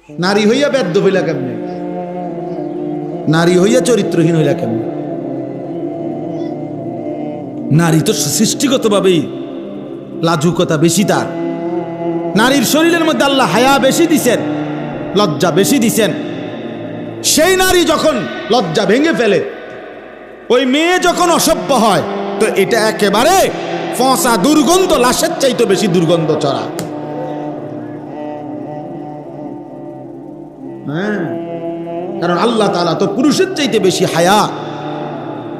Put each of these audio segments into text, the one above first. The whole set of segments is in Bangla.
নারী হইয়া বেদ্য হইলা কেমনে? নারী হইয়া চরিত্রহীন হইলা কেমনে? নারী তো সৃষ্টিগতভাবেই লাজুকতা বেশি তার। নারীর শরীরের মধ্যে আল্লাহ হায়া বেশি দিছেন, লজ্জা বেশি দিছেন। সেই নারী যখন লজ্জা ভেঙে ফেলে, ওই মেয়ে যখন অসভ্য হয়, তো এটা একেবারে ফসা দুর্গন্ধ, লাশের চাইতে বেশি দুর্গন্ধ চড়া। হ্যাঁ, কারণ আল্লাহ তাআলা তো পুরুষের চাইতে বেশি হায়া,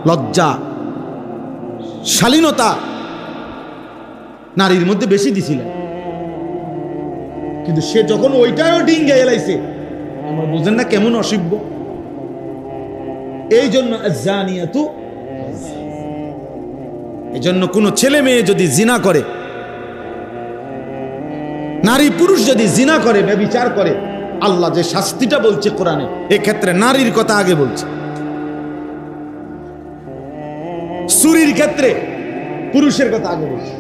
লজ্জা, শালীনতা নারীর মধ্যে বেশি দিছিলেন। কিন্তু সে যখন ওইটাও ডিঙ্গে এলাইছে, আমরা বুঝেন না কেমন অসভ্য। এই জন্য জানিয়াতু, এই জন্য কোন ছেলে মেয়ে যদি জিনা করে, নারী পুরুষ যদি জিনা করে, ব্যভিচার করে, আল্লাহ যে শাস্তিটা বলছে কোরআনে, এক্ষেত্রে নারীর কথা আগে বলছে। চুরির ক্ষেত্রে পুরুষের কথা আগে বলছে।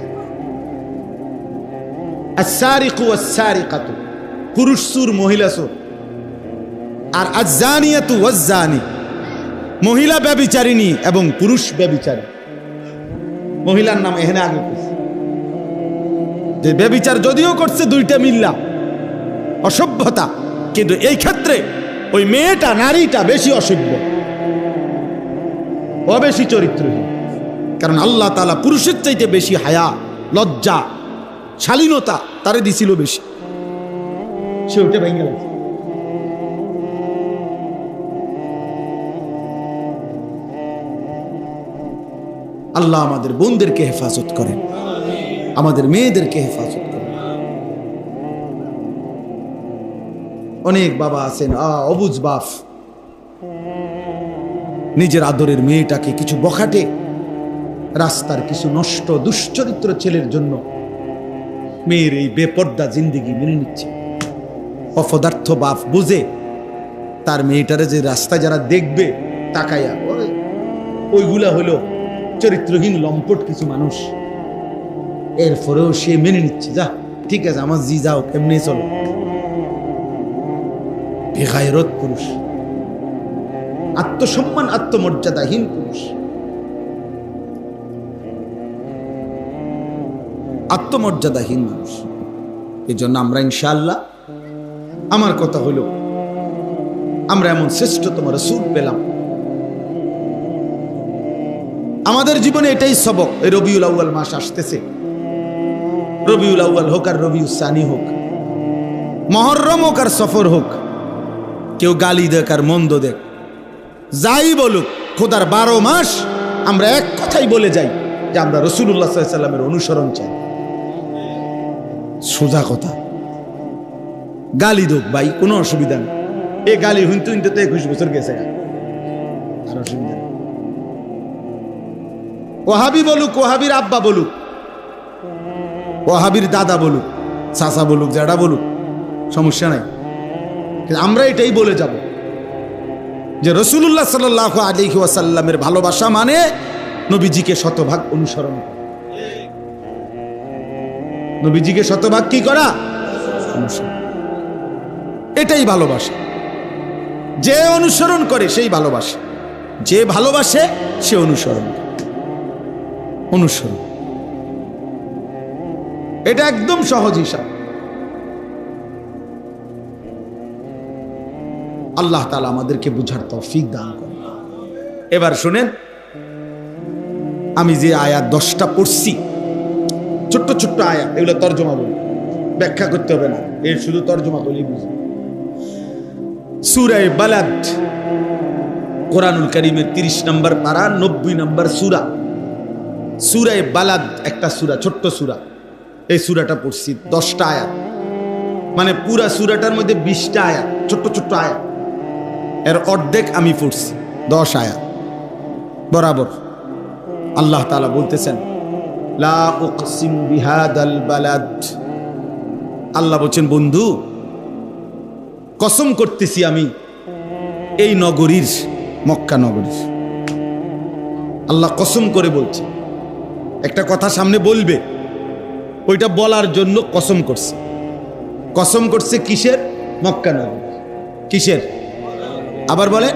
আস-সারিকু ওয়াস-সারিকাতু, পুরুষ চোর, মহিলা চোর। আর আজ-জানিয়াতু ওয়াজ-জানি, মহিলা ব্যভিচারিণী এবং পুরুষ ব্যভিচারী। মহিলার নাম এখানে আগে বলছে যে ব্যভিচার যদিও করছে দুইটা মিল্লা, অসভ্যতা, কিন্তু এই ক্ষেত্রে ওই মেয়েটা, নারীটা বেশি অসভ্য, ও বেশি চরিত্রহীন। কারণ আল্লাহ তাআলা পুরুষের চাইতে বেশি হায়া, লজ্জা, শালীনতা তারে দিছিল বেশি। সে ওটা ভেঙে গেছে। আল্লাহ আমাদের বোনদেরকে হেফাজত করেন, আমাদের মেয়েদেরকে হেফাজত করেন। অনেক বাবা আছেন অবুঝ বাপ, নিজের আদরের মেয়েটাকে কিছু বখাটে রাস্তার কিছু নষ্ট দুশ্চরিত্র ছেলের জন্য মেয়ের এই বেপর্দা জিন্দেগি মেনে নিচ্ছে। অপদার্থ বাপ বুঝে তার মেয়েটারে যে রাস্তায় যারা দেখবে তাকাইয়া, ওইগুলা হলো চরিত্রহীন লম্পট কিছু মানুষ। এরপরেও সে মেনে নিচ্ছে, যা ঠিক আছে, আমার জি যাও, কেমনে চলো। বেগায়রত পুরুষ, আত্মসম্মান, আত্মমর্যাদাহীন পুরুষ, আত্মমর্যাদাহীন মানুষ। এই জন্য আমরা ইনশাআল্লাহ, আমার কথা হলো, আমরা এমন শ্রেষ্ঠতম রাসূল পেলাম। আমাদের জীবনে এটাই সবক। এই রবিউল আউয়াল মাস আসতেছে, রবিউল আউয়াল হোক আর রবিউল সানি হোক, মুহররম হোক আর সফর হোক, কেউ গালি দেখ আর মন্দ দেখ, যাই বলুক, খোদার 12 মাস আমরা এক কথাই বলে যাই যে আমরা রাসূলুল্লাহ সাল্লাল্লাহু আলাইহি ওয়াসাল্লামের অনুসরণ চাই। সোজা কথা। গালি দোক ভাই, কোনো অসুবিধা নেই। এই গালি হুনতে হুনতে তো 21 বছর গেছে, আর অসুবিধা নেই। ওয়াহাবি বলুক, ওয়াহাবির আব্বা বলুক, ওয়াহাবির দাদা বলুক, চাচা বলুক, জ্যাঠা বলুক, সমস্যা নাই। কিন্তু আমরা এটাই বলে যাব যে রাসূলুল্লাহ সাল্লাল্লাহু আলাইহি ওয়াসাল্লামের ভালোবাসা মানে নবীজিকে শতভাগ অনুসরণ করা। নবীজিকে শতভাগ কি করা? অনুসরণ। এটাই ভালোবাসা। যে অনুসরণ করে সেই ভালোবাসে, যে ভালোবাসে সে অনুসরণ করে। অনুসরণ, এটা একদম সহজ হিসাব। আল্লাহ তাআলা আমাদেরকে বুঝার তৌফিক দান করেন। এবার শুনেন, আমি যে আয়াত 10টা পড়ছি, ছোট্ট ছোট্ট আয়াত, এগুলো তর্জমা বলি, ব্যাখ্যা করতে হবে না, এর শুধু তর্জমা বলি বুঝি। সূরা বালাদ, কোরআনুল কারীমের 30 নম্বর পারা, 90 নম্বর সূরা। সূরা বালাদ একটা সূরা, ছোট্ট সূরা। এই সূরাটা পড়ছি 10টা আয়াত, মানে পুরা সূরাটার মধ্যে 20টা আয়াত, ছোট্ট ছোট্ট আয়াত। এর অর্ধেক আমি পড়ছি, 10 আয়াত বরাবর। আল্লাহ তাআলা বলতেছেন, লা উকসিমু বিহাদাল বালাদ। আল্লাহ বলছেন, বন্ধু কসম করতেছি আমি এই নগরীর, মক্কা নগরীর। আল্লাহ কসম করে বলছে। একটা কথা সামনে বলবে, ওইটা বলার জন্য কসম করছে। কসম করছে কিসের? মক্কা নগরী। কিসের? আবার বলে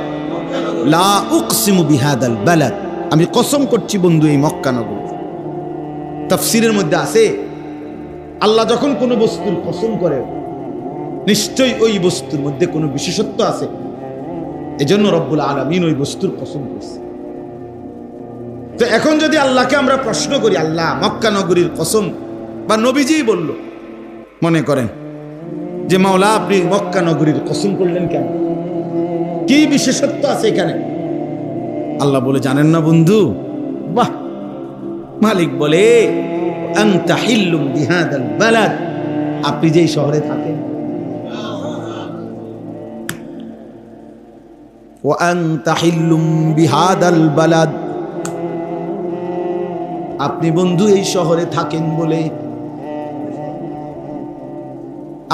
লা উকসিমু বিহাদাল বালাদ, আমি কসম করছি বন্ধু এই মক্কা নগরী। তাফসীরের মধ্যে আছে আল্লাহ যখন কোনো বস্তুর কসম করে নিশ্চয়ই ওই বস্তুর মধ্যে কোনো বিশেষত্ব আছে, এজন্য রব্বুল আলামিন ওই বস্তুর কসম করছে। তো এখন যদি আল্লাহকে আমরা প্রশ্ন করি, আল্লাহ মক্কা নগরীর কসম, বা নবীজিই বলল, মনে করেন যে মাওলা আপনি মক্কা নগরীর কসম করলেন কেন, কি বিশেষত্ব আছে এখানে? আল্লাহ বলে জানেন না বন্ধু? বাহ! মালিক বলে আনতা হিল্লুম বিহাদাল বালাদ, আপনি যেই শহরে থাকেন, ওয়া আনতা হিল্লুম বিহাদাল বালাদ, আপনি বন্ধু এই শহরে থাকেন বলে,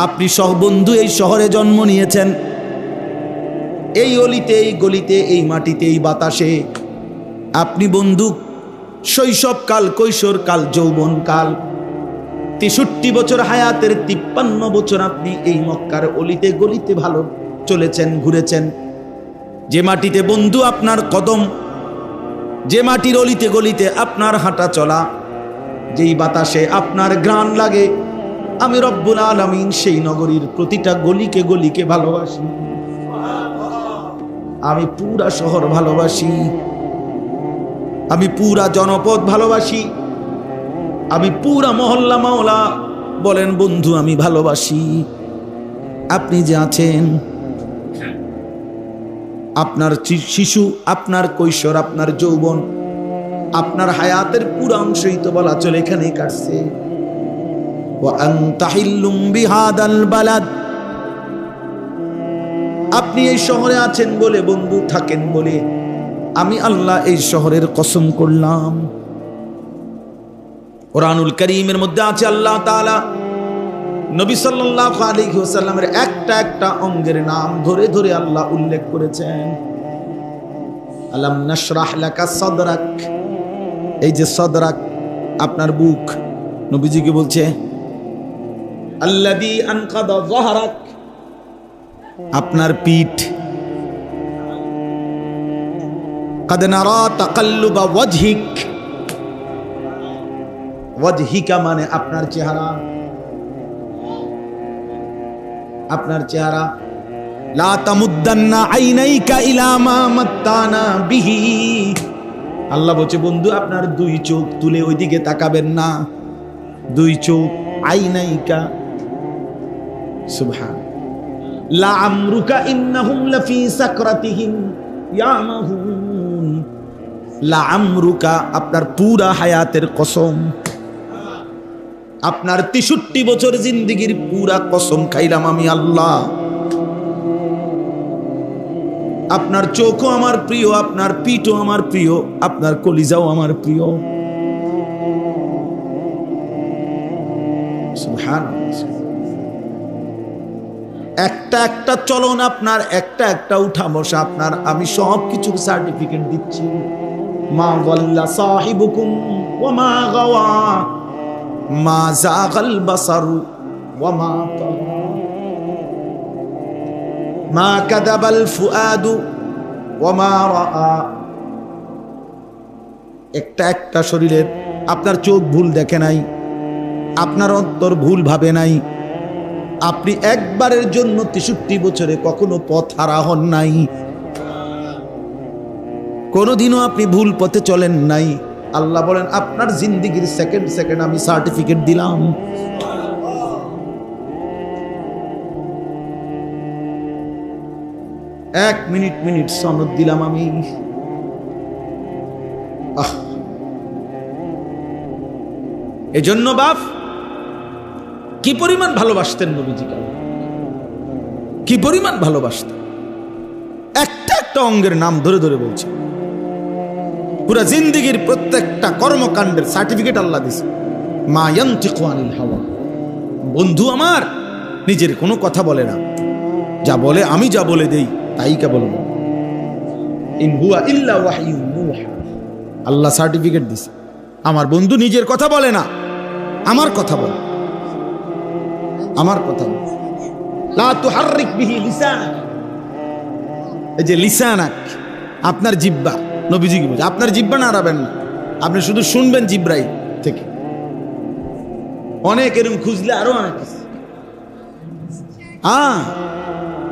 আপনি বন্ধু এই শহরে জন্ম নিয়েছেন, এই অলিতে, এই গলিতে, এই মাটিতে, এই বাতাসে। আপনি বন্ধু শৈশবকাল, কৈশোরকাল, যৌবনকাল, 63 বছর হায়াতের 53 বছর আপনি এই মক্কার অলিতে গলিতে ভালো চলেছেন, ঘুরেছেন। যে মাটিতে বন্ধু আপনার কদম, যে মাটির অলিতে গলিতে আপনার হাঁটা চলা, যেই বাতাসে আপনার ঘ্রাণ লাগে, আমি রব্বুল আলামিন সেই নগরীর প্রতিটা গলিকে গলিকে ভালোবাসি। আমি পুরা শহর ভালোবাসি, আমি পুরা জনপদ ভালোবাসি, আমি পুরা মহল্লা মাওলা বলেন বন্ধু আমি ভালোবাসি। আপনি যে আছেন, আপনার শিশু, আপনার কৈশোর, আপনার যৌবন, আপনার হায়াতের পুরা অংশই তো বলা চলে এখানেই কাটছে। ওয়া আনতা হিল্লুম বিহাদাল বালাদ, আপনি এই শহরে আছেন বলে, বন্ধু থাকেন বলে, আমি আল্লাহ এই শহরের কসম করলাম। কুরআনুল কারীমের মধ্যে আছে আল্লাহ তাআলা নবী সাল্লাল্লাহু আলাইহি ওয়াসাল্লামের একটা একটা অঙ্গের নাম ধরে ধরে আল্লাহ উল্লেখ করেছেন। আলাম নাশরাহ লাকা সাদরাক, এই যে সাদরাক আপনার বুক, নবীজিকে বলছে আল্লাযী আনকাদা যাহরাক, আপনার পিঠ। কাদ নারা তাকাল্লুবা ওয়াজহিক, ওয়াজহিকা মানে আপনার চেহারা, আপনার চেহারা। লা তামুদ্দান্না আইনাইকা ইলা মা মাত্তানা বিহি, আল্লাহ বলছে বন্ধু আপনার দুই চোখ তুলে ওইদিকে তাকাবেন না, দুই চোখ। আইনাইকা, সুবহান। লা আমরুকা ইন্নাহুম লাফি সাকরাতিহিম ইয়ামাহুন, লা আমরুকা আপনার পুরা হায়াতের কসম, আপনার 63 বছর জিন্দেগির পুরা কসম খাইলাম আমি আল্লাহ। আপনার চোখও আমার প্রিয়, আপনার পিঠও আমার প্রিয়, আপনার কলিজাও আমার প্রিয়। সুবহানাল্লাহ। একটা একটা চলন আপনার, একটা একটা উঠা বসা আপনার, আমি সব কিছুর সার্টিফিকেট দিচ্ছি। মা গাল্লা সাহিবুকুম ওয়া মা গাওয়া, মা যাগাল বাসারু ওয়া মা তাগা, মা কাযাবাল ফুআদু ওয়া মা রাআ। একটা একটা শরীরের, আপনার চোখ ভুল দেখে নাই, আপনার অন্তর ভুল ভাবে নাই, আপনি একবারের জন্য 63 বছরে কখনো পথ হারা হন নাই, কোনোদিনও আপনি ভুল পথে চলেন নাই। আল্লাহ বলেন আপনার জিন্দেগির সেকেন্ড সেকেন্ড আমি সার্টিফিকেট দিলাম। এক মিনিট মিনিট সনদ দিলাম আমি। এজন্য বাপ কি পরিমাণ ভালোবাসতেন নবীজিকে, কি পরিমাণ ভালোবাসতেন, একটা একটা অঙ্গের নাম ধরে ধরে বলছে। পুরা জিন্দেগির প্রত্যেকটা কর্মকাণ্ডের সার্টিফিকেট আল্লাহ দিছে। মা ইয়ানতিকু আনিল হাওয়া, বন্ধু আমার নিজের কোনো কথা বলে না, যা বলে আমি যা বলে দেই তাই কেবল বলে। ইন হুয়া ইল্লা ওয়াহয়ুন ইউহা, আল্লাহ সার্টিফিকেট দিছে আমার বন্ধু নিজের কথা বলে না, আমার কথা বলে, আমার কথা বলে। লা তুহাররিক বিহি লিসানাক, এই যে লিসানাক আপনার জিহ্বা, নবীজি কি বলছে আপনার জিহ্বা নাড়াবেন না, আপনি শুধু শুনবেন জিব্রাই থেকে। অনেক এরকম খুঁজলে আরো অনেক আছে।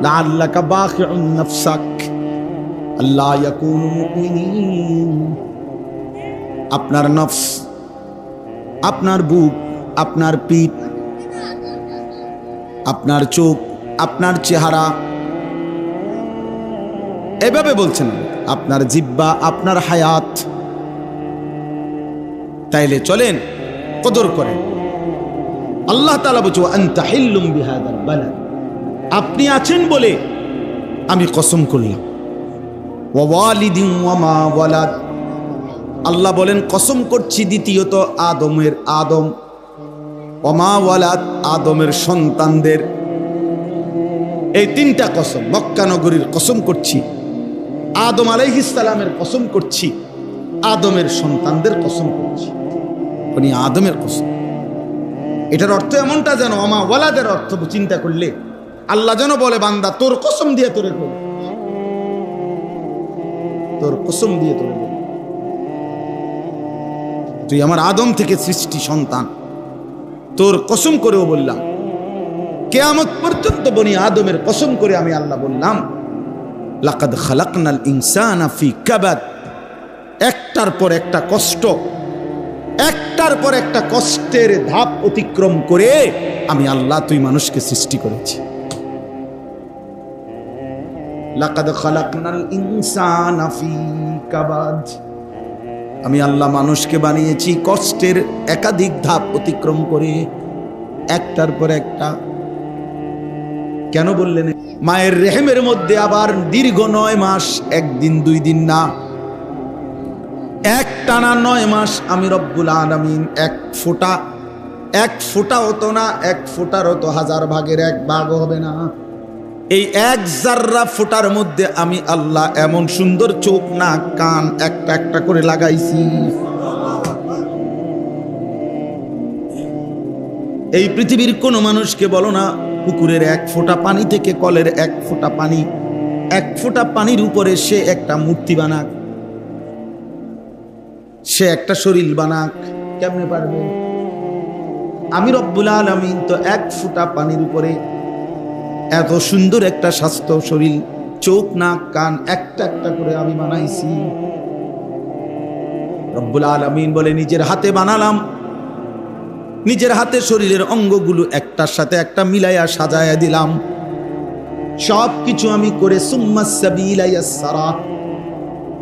লাআল্লাকা বাখিউন নাফসাক আল্লা ইয়াকুনু মুমিনিন, আপনার নফস, আপনার বুক, আপনার পিঠ, আপনার চোখ, আপনার চেহারা, এভাবে বলছেন আপনার জিহ্বা, আপনার হায়াত। তাইলে চলেন কদর করেন। আল্লাহ তাআলা বলছে আনতা হিল্লুম বিহাদাল বালাদ, আপনি আছেন বলে আমি কসম করলাম। ওয়া ওয়ালিদিন ওয়া মা ওয়ালাদ, আল্লাহ বলেন কসম করছি দ্বিতীয়ত আদমের, আদম, ওয়া মা ওয়ালাদ, আদমের সন্তানদের। এই তিনটা কসম, মক্কা নগরীর কসম করছি, আদম আলাইহিস সালামের কসম করছি, আদমের সন্তানদের কসম করছি। উনি আদমের কসম। এটার অর্থ এমনটা যেন ওমা ওয়ালাদের অর্থ চিন্তা করলে আল্লাহ যেন বলে বান্দা তোর কসম দিয়ে তোরে বলি, তোর কসম দিয়ে তোরে বলি, তুই আমার আদম থেকে সৃষ্টি সন্তান, তোর কসম করেও বললাম। কিয়ামত পর্যন্ত বনি আদমের কসম করে আমি আল্লাহ বললাম লাকাদ খালাকনাল ইনসানা ফি কাবাদ, একটার পর একটা কষ্ট, একটার পর একটা কষ্টের ধাপ অতিক্রম করে আমি আল্লাহ তুই মানুষকে সৃষ্টি করেছি। লাকাদ খালাকনাল ইনসানা ফি কাবাদ, আমি আল্লাহ মানুষকে বানিয়েছি কষ্টের একাধিক ধাপ অতিক্রম করে, একটার পর একটা। কেন বললেন? মায়ের রেহেমের মধ্যে আবার দীর্ঘ 9 মাস, একদিন 2 দিন না, একটানা 9 মাস আমি রব্বুল আলামিন এক ফোঁটা হতো না, এক ফোঁটারও তো 1000 ভাগের 1 ভাগ হবে না, এই 1 জাররা ফোঁটার মধ্যে আমি আল্লাহ এমন সুন্দর চোখ, নাক, কান একটা একটা করে লাগাইছি। এই পৃথিবীর কোনো মানুষকে বলো না পুকুরের 1 ফোঁটা পানি থেকে, কলের 1 ফোঁটা পানি, 1 ফোঁটা পানির উপরে সে একটা মূর্তি বানাক, সে একটা শরীর বানাক, কেমনে পারবে? আমি রব্বুল আলামিন তো 1 ফোঁটা পানির উপরে এত সুন্দর একটা স্বাস্থ্য শরীর, চোখ, নাক, কান একটা একটা করে আমি বানাইছি। রব্বুল আলামিন বলে নিজের হাতে বানালাম, নিজের হাতে শরীরের অঙ্গগুলো একটার সাথে একটা মিলাইয়া সাজায়া দিলাম, সব কিছু আমি করে সুম্মাস সাবিলা ইয়াসসারা,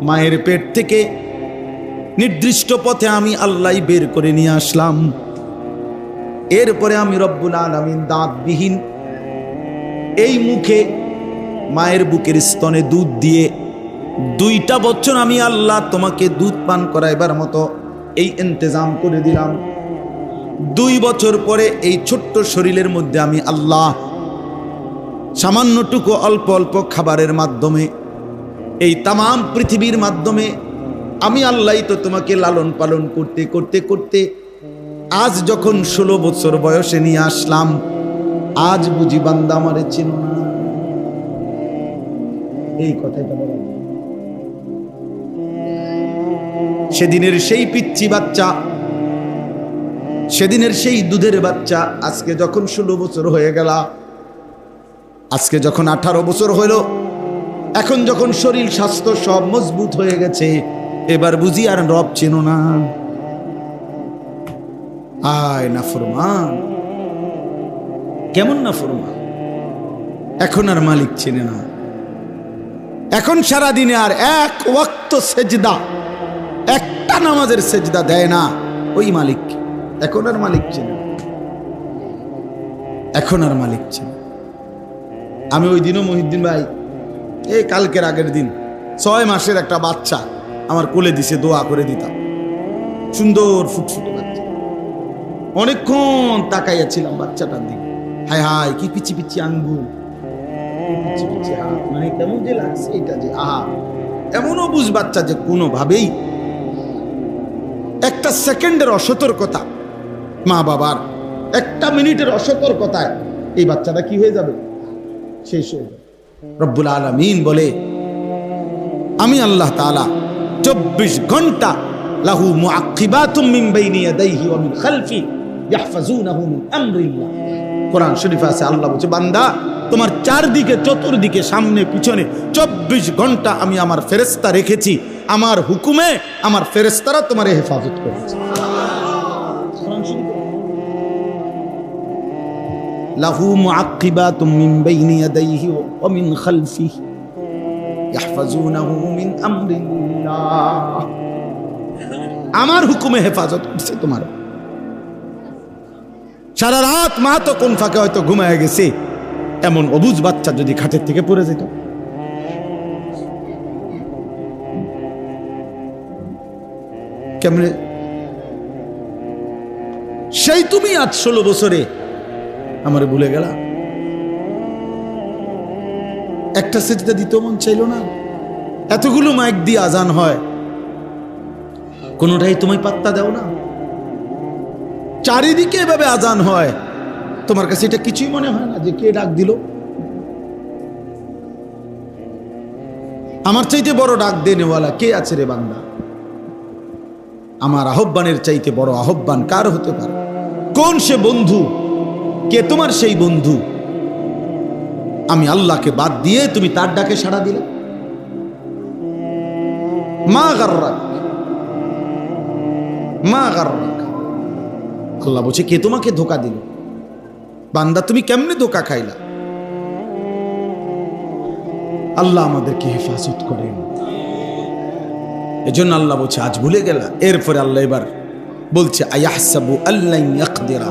মায়ের পেট থেকে নির্দিষ্ট পথে আমি আল্লাহ বের করে নিয়ে আসলাম। এরপরে আমি রব্বুল আলামিন দাঁতবিহীন এই মুখে মায়ের বুকের স্তনে দুধ দিয়ে 2টা বছর আমি আল্লাহ তোমাকে দুধ পান করাইবার মতো এই ইন্তজাম করে দিলাম। 2 বছর পরে এই ছোট্ট শরীরের মধ্যে আমি আল্লাহ সামান্যটুকু অল্প অল্প খাবারের মাধ্যমে, এই তামাম পৃথিবীর মাধ্যমে আমি আল্লাহ তো তোমাকে লালন পালন করতে করতে করতে আজ যখন 16 বছর বয়সে নিয়ে আসলাম, আজ বুঝি বান্দা আমারে চিনো না। এই কথাটা বলা, সেদিনের সেই পিচ্চি বাচ্চা, সেদিনের সেই দুধের বাচ্চা আজকে যখন 16 বছর হয়ে গেল, আজকে যখন 18 বছর হইল, এখন যখন শরীর স্বাস্থ্য সব মজবুত হয়ে গেছে, এবার বুঝি আর রব চেনো না। আয় নাফরমান, কেমন নাফরমান, এখন আর মালিক চেনে না, এখন সারা দিনে আর 1 ওয়াক্ত সেজদা, একটা নামাজের সেজদা দেয় না ওই মালিক, এখন আর মালিক চেনে, এখন আর মালিক চেনে। আমি ওই দিনও মহিউদ্দিন ভাই, এই কালকের আগের দিন 6 মাসের একটা বাচ্চা আমার কোলে দিছে, দোয়া করে দিতাম, সুন্দর ফুটফুটে বাচ্চা, অনেকক্ষণ তাকাইয়াছিলাম বাচ্চাটার দিকে, হায় হায় কি পিচি পিচি আঙ্গুল, পিচি পিচি হাত, মানে কেমন যে লাগছে এটা যে, আহা, এমনও বুঝ বাচ্চা যে কোনোভাবেই একটা সেকেন্ডের অসতর্কতা, মা বাবার 1 মিনিটের অসতর্কতায় এই বাচ্চাটা কি হয়ে যাবে, শেষ হয়ে যাবে। রব্বুল আলামিন বলে আমি আল্লাহ তাআলা 24 ঘন্টা লাহু মুআক্কিবাতুম মিন বাইনি ইয়াদাইহি ওয়া মিন খালফি ইয়াহফাজুনাহু মিন আমরিল্লাহ। কোরআন শরীফে আছে, আল্লাহ বলছে বান্দা তোমার চারদিকে চতুর্দিকে সামনে পিছনে 24 ঘন্টা আমি আমার ফেরেশতা রেখেছি, আমার হুকুমে আমার ফেরেশতারা তোমার হেফাজত করেছে। লাহু মুআক্কিবাতুম মিন বাইনি ইয়াদাইহি ওয়া মিন খালফিহি ইয়াহফাজুনাহু মিন আমরিল্লাহ। আমার হুকুমে হেফাজত করছে তোমার। সারা রাত মা তো কোন ফাঁকে হয়তো ঘুমায় গেছে, এমন অবুঝ বাচ্চা যদি খাটের থেকে পড়ে যেত, কেমনে? সেই তুমি আজ 16 বছরে আমারে ভুলে গেলা, একটা সেজদা দিতে মন চাইলো না, এতগুলো মাইক দিয়ে আজান হয়, কোনোটাই তুমি পাত্তা দাও না, চারিদিকে এভাবে আজান হয়, তোমার কাছে এটা কিছুই মনে হয় না যে কে ডাক দিল? আমার চাইতে বড় ডাক দেনেওয়ালা কে আছে রে বান্দা? আমার আহ্বানের চাইতে বড় আহ্বান কার হতে পারে? কোন সে বন্ধু? কে তোমার সেই বন্ধু? আমি আল্লাহকে বাদ দিয়ে তুমি তার ডাকে সাড়া দিলে। মা গাররাক, মা গাররাক। আল্লাহ বলছে কে তোমাকে ধোঁকা দিল? বান্দা তুমি কেমনে ধোঁকা খাইলা? আল্লাহ আমাদেরকে হেফাজত করেন। এজন্য আল্লাহ বলছে আজ ভুলে গেলা। এরপরে আল্লাহ এবার বলছে আয়াহসাবু আল্লান ইয়াকদিরা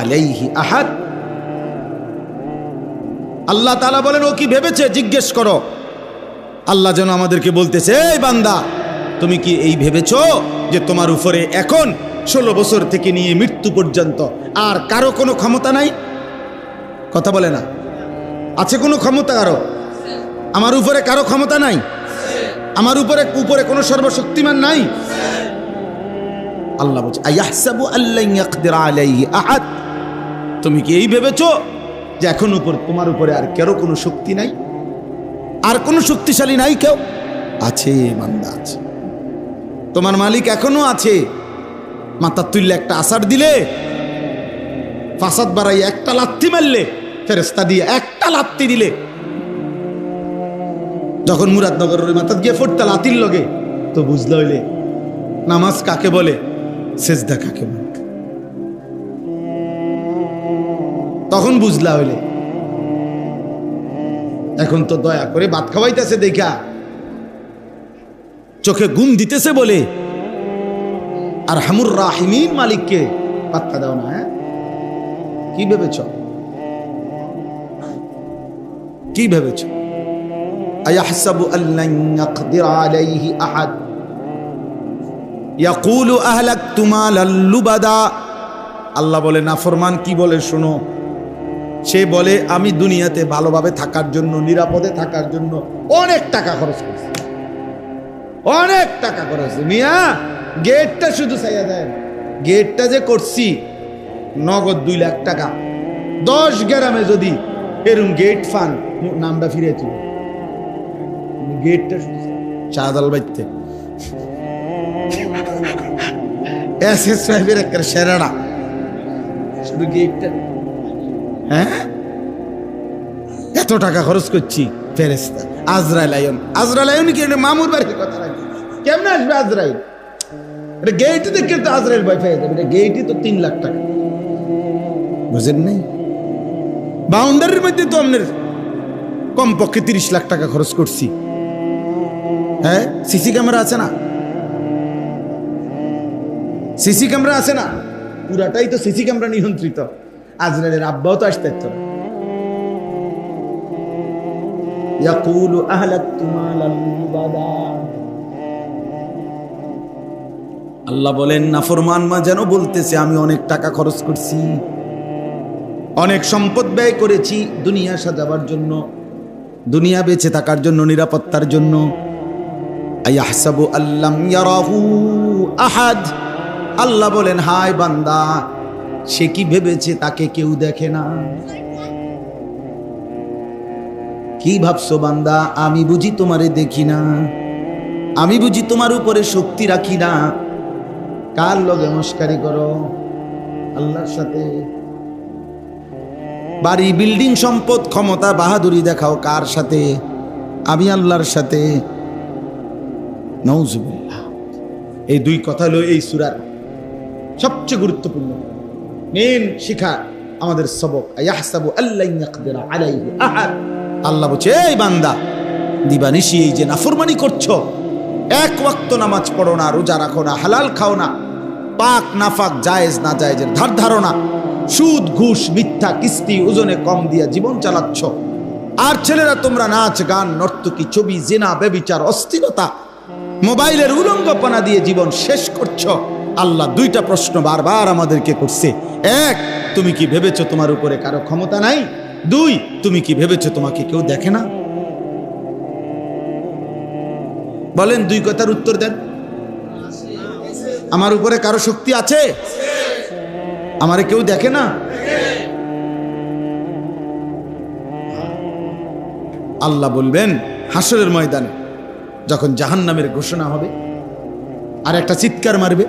আলাইহি আহাদ। আল্লাহ তাআলা বলেন ও কি ভেবেছে? জিজ্ঞেস করো। আল্লাহ যেন আমাদেরকে বলতেছে এই বান্দা তুমি কি এই ভেবেছো যে তোমার উপরে এখন 16 বছর থেকে নিয়ে মৃত্যু পর্যন্ত আর কারো কোনো ক্ষমতা নাই? কথা বলে না? আছে কোনো ক্ষমতা কারো? আমার উপরে কারো ক্ষমতা নাই? আমার উপরে কোনো সর্বশক্তিমান নাই? আল্লাহ বলছে আয়াহসাবু আল্লান ইয়াকদিরা আলাইহি আহাদ। তুমি কি এই ভেবেছো যে এখন তোমার উপরে আর কারো কোনো শক্তি নাই, আর কোনো শক্তিশালী নাই? কেউ আছে, বান্দা আছে। তোমার মালিক এখনো আছে। মাথা তুললে একটা আসার দিলে, ফাসাদ বাড়াই একটা লাথি মারলে, ফেরেশতা দিয়ে একটা লাথি দিলে, যখন মুরাদনগরের মাথা গিয়ে ফুটতা লাথির লগে, তো বুঝলে হইলে নামাজ কাকে বলে, সেজদা কাকে বলে। তখন বুঝলা হইলে। এখন তো দয়া করে ভাত খাওয়াইতেছে দেখা, চোখে ঘুম দিতেছে বলে আর হামুর রাহিমিন মালিককে পাত্তা দাও না। হ্যাঁ, কি ভেবেছ? কি ভেবেছ? আয়াহসাবু আল্লান ইয়াকদিরা আলাইহি আহাদ ইয়াকুলু আহলাকতু মালাল লুবাদা। আল্লাহ বলে নাফরমান কি বলে শোনো, সে বলে আমি দুনিয়াতে ভালোভাবে থাকার জন্য, নিরাপদে থাকার জন্য অনেক টাকা খরচ করছি, অনেক টাকা খরচ। মিয়া গেটটা শুধু চাইয়া দেন, গেটটা যে করছি নগদ 2 লাখ টাকা। 10 গ্রামে যদি এরকম গেট ফান, নামটা ফিরে তুল, গেটটা শুধু শাহজাল বাইতে এসএস সাহেবের একটা সেরাড়া, শুধু গেটটা। হ্যাঁ, এত টাকা খরচ করছি। ফেরেশতা আজরাইল আয়ন, আজরাইল আয়ন কি মামুর বাড়ির কথা রাখি? কেমনে আসবে আজরাইল? এটা গেটে দেখে তো আজরাইল ভয় পেয়ে যাবে। গেটই তো 3 লাখ টাকা, বুঝেন নাই? বাউন্ডারির মধ্যে তো আপনার কমপক্ষে 30 লাখ টাকা খরচ করছি। হ্যাঁ, সিসি ক্যামেরা আছে না? সিসি ক্যামেরা আছে না? পুরাটাই তো সিসি ক্যামেরা নিয়ন্ত্রিত। আজরাইলের আব্বাও তো আসতে পারত না। ইয়াকুলু আহলাকতু মালাল লুবাদা। আল্লাহ বলেন নাফরমান মা যেন বলতেছে আমি অনেক টাকা খরচ করছি, অনেক সম্পদ ব্যয় করেছি দুনিয়া সাজাবার জন্য, দুনিয়া বেঁচে থাকার জন্য, নিরাপত্তার জন্য। আয়াহসাবু আল্লাম ইয়ারাহু আহাদ। আল্লাহ বলেন হায় বান্দা, সে কি ভেবেছে তাকে কেউ দেখে না? কি ভাবছো বান্দা, আমি বুঝি তোমারে দেখি না? আমি বুঝি তোমার উপরে শক্তি রাখি না? কার লগে মস্কারি করো? আল্লাহর সাথে। বাড়ি, বিল্ডিং, সম্পদ, ক্ষমতা, বাহাদুরি দেখাও কার সাথে? আমি আল্লাহর সাথে। নাউজুবিল্লাহ। এই দুই কথা হলো এই সূরার সবচেয়ে গুরুত্বপূর্ণ মেন শিক্ষা, আমাদের সবক। আয়াহসাবু আল্লা ইয়াকদিরা আলাইহি আহাদ। আল্লাহ বলছে, এই বান্দা, দিবানিশি এই যে নাফরমানি করছো, এক ওয়াক্ত নামাজ পড়ো না, রোজা রাখো না, হালাল খাও না, পাক নাফাক জায়েজ না জায়েজের ধার ধারো না, সুদ ঘুষ মিথ্যা কিস্তি ওজনে কম দিয়া জীবন চালাচ্ছ, আর ছেলেরা তোমরা নাচ গান নর্তকী ছবি জিনা ব্যভিচার অস্থিরতা মোবাইলের উলঙ্গপনা দিয়ে জীবন শেষ করছো। আল্লাহ দুইটা প্রশ্ন বারবার আমাদেরকে করছে। এক, তুমি কি ভেবেছো তোমার উপরে কারো ক্ষমতা নাই? দুই, তুমি কি ভেবেছো তোমাকে কেউ দেখে না? বলেন, দুই কথার উত্তর দেন। আমার উপরে কারো শক্তি আছে? আমারে কেউ দেখে না? আল্লাহ বলবেন হাসরের ময়দানে যখন জাহান্নামের ঘোষণা হবে, আর একটা চিৎকার মারবে,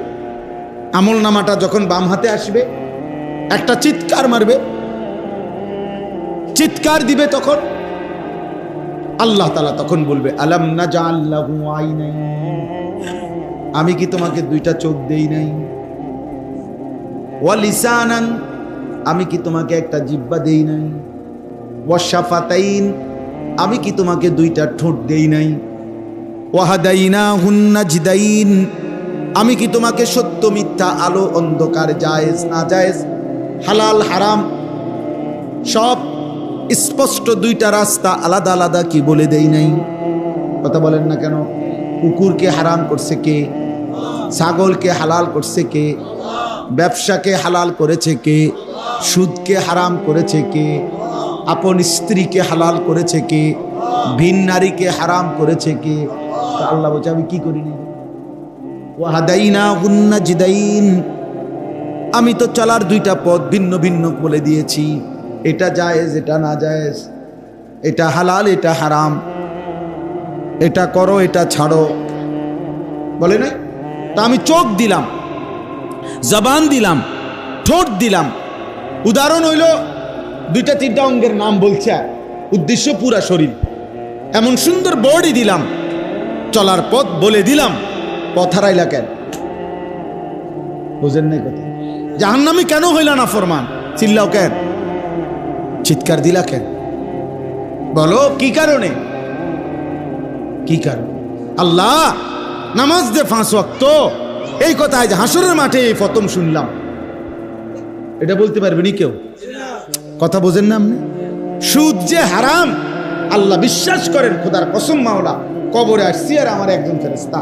আমল নামাটা যখন বাম হাতে আসবে, একটা চিৎকার মারবে, চিৎকার দিবে, তখন আল্লাহ তাআলা তখন বলবে, আলাম নাজআল লাহু আইনাইন, আমি কি তোমাকে দুইটা চোখ দেই নাই? ওয়া লিসানান, আমি কি তোমাকে একটা জিহ্বা দেই নাই? ওয়া শাফাতাইন, আমি কি তোমাকে দুইটা ঠোঁট দেই নাই? ওয়া হাদাইনাহুন নাজদাইন, আমি কি তোমাকে সত্য মিথ্যা, আলো অন্ধকার, জায়েজ না জায়েজ, হালাল হারাম সব স্পষ্ট দুইটা রাস্তা আলাদা আলাদা কি বলে দেই নাই? কথা বলেন না কেন? কুকুরকে হারাম করছে কে? ছাগলকে হালাল করছে কে? ব্যবসাকে হালাল করেছে কে? সুদকে হারাম করেছে কে? আপন স্ত্রীকে হালাল করেছে কে? ভিন নারীকে হারাম করেছে কে? আল্লাহ বলছে, আমি কি করিনি? ওয়াহাদাইনাহুন নাজদাইন, আমি তো চলার দুইটা পথ ভিন্ন ভিন্ন বলে দিয়েছি, এটা জায়েজ এটা না জায়েজ, এটা হালাল এটা হারাম, এটা করো এটা ছাড়ো, বলে নাই? তা আমি চোখ দিলাম, জবান দিলাম, ঠোঁট দিলাম। উদাহরণ হইল দুইটা তিনটা অঙ্গের নাম বলছে, উদ্দেশ্য পুরা শরীর। এমন সুন্দর বডি দিলাম, চলার পথ বলে দিলাম, পথ হারাইলা কেন? বুঝেন নাই কথা? জাহান্নামী কেন হইলা না ফরমান? চিল্লাও কেন? চিৎকার দিলা কেন? বলো কি কারণে? কি কারণ? আল্লাহ নামাজ দে 5 ওয়াক্ত, এই কথা আজ হাসরের মাঠে এই প্রথম শুনলাম। এটা বলতে পারবে নি কেউ? কথা বোঝেন না আপনি? সুদ যে হারাম, আল্লাহ বিশ্বাস করেন, খোদার কসম মাওলা, কবরে আসছি আর আমার একজন ফেরেশতা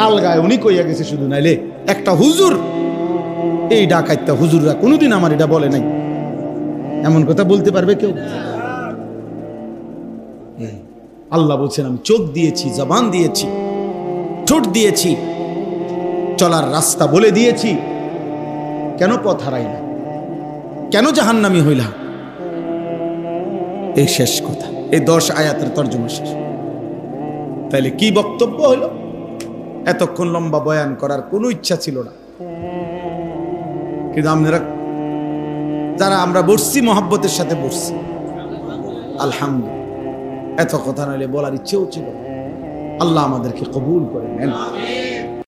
আলগায় উনি কইয়া গেছে, শুধু নাইলে একটা হুজুর, এই ডাকাইতা হুজুররা কোনোদিন আমার এটা বলে নাই। এমন কথা বলতে পারবে কেউ? আল্লাহ বলছেন, আমি চোখ দিয়েছি, জবান দিয়েছি, ঠোঁট দিয়েছি, চলার রাস্তা বলে দিয়েছি। কেন পথ হারাইলা? কেন জাহান্নামী হইলা? এই শেষ কথা, এই 10 আয়াতের তর্জমা শেষ। তাইলে কি বক্তব্য হইল? এতক্ষণ লম্বা বয়ান করার কোনো ইচ্ছা ছিল না, কিন্তু আপনারা যারা আমরা বসছি মহব্বতের সাথে বসছি, আলহামদুলিল্লাহ। এত কথা নইলে বলার ইচ্ছেও ছিল। আল্লাহ আমাদেরকে কবুল করে নেন।